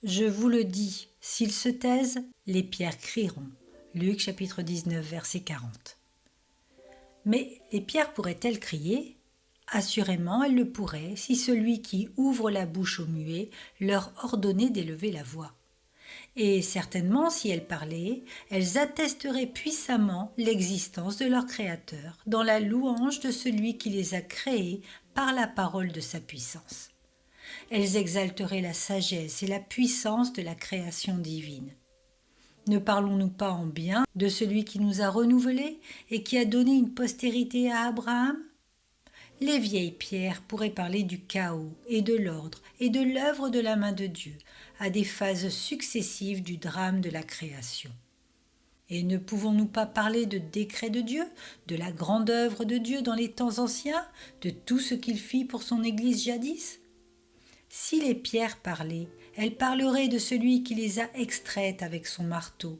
Je vous le dis, s'ils se taisent, les pierres crieront. Luc chapitre 19, verset 40. Mais les pierres pourraient-elles crier ? Assurément, elles le pourraient si celui qui ouvre la bouche aux muets leur ordonnait d'élever la voix. Et certainement, si elles parlaient, elles attesteraient puissamment l'existence de leur Créateur dans la louange de celui qui les a créées par la parole de sa puissance. Elles exalteraient la sagesse et la puissance de la création divine. Ne parlons-nous pas en bien de celui qui nous a renouvelés et qui a donné une postérité à Abraham ? Les vieilles pierres pourraient parler du chaos et de l'ordre et de l'œuvre de la main de Dieu à des phases successives du drame de la création. Et ne pouvons-nous pas parler de décret de Dieu, de la grande œuvre de Dieu dans les temps anciens, de tout ce qu'il fit pour son Église jadis ? Si les pierres parlaient, elles parleraient de celui qui les a extraites avec son marteau,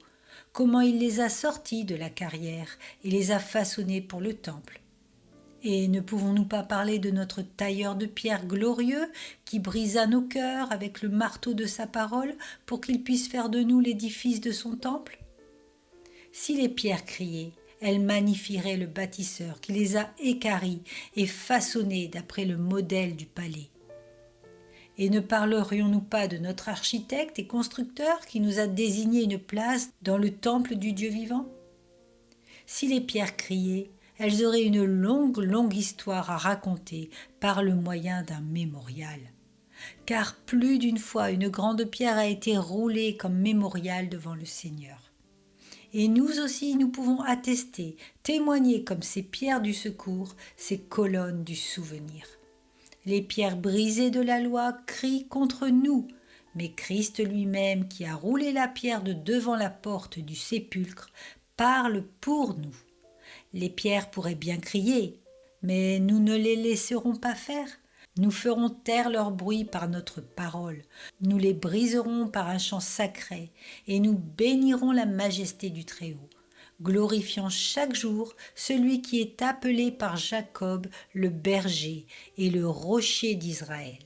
comment il les a sorties de la carrière et les a façonnées pour le temple. Et ne pouvons-nous pas parler de notre tailleur de pierre glorieux qui brisa nos cœurs avec le marteau de sa parole pour qu'il puisse faire de nous l'édifice de son temple ? Si les pierres criaient, elles magnifieraient le bâtisseur qui les a équarries et façonnées d'après le modèle du palais. Et ne parlerions-nous pas de notre architecte et constructeur qui nous a désigné une place dans le temple du Dieu vivant ? Si les pierres criaient, elles auraient une longue histoire à raconter par le moyen d'un mémorial. Car plus d'une fois, une grande pierre a été roulée comme mémorial devant le Seigneur. Et nous aussi, nous pouvons attester, témoigner comme ces pierres du secours, ces colonnes du souvenir. Les pierres brisées de la loi crient contre nous, mais Christ lui-même, qui a roulé la pierre de devant la porte du sépulcre, parle pour nous. Les pierres pourraient bien crier, mais nous ne les laisserons pas faire. Nous ferons taire leur bruit par notre parole, nous les briserons par un chant sacré, et nous bénirons la majesté du Très-Haut, glorifiant chaque jour celui qui est appelé par Jacob le berger et le rocher d'Israël.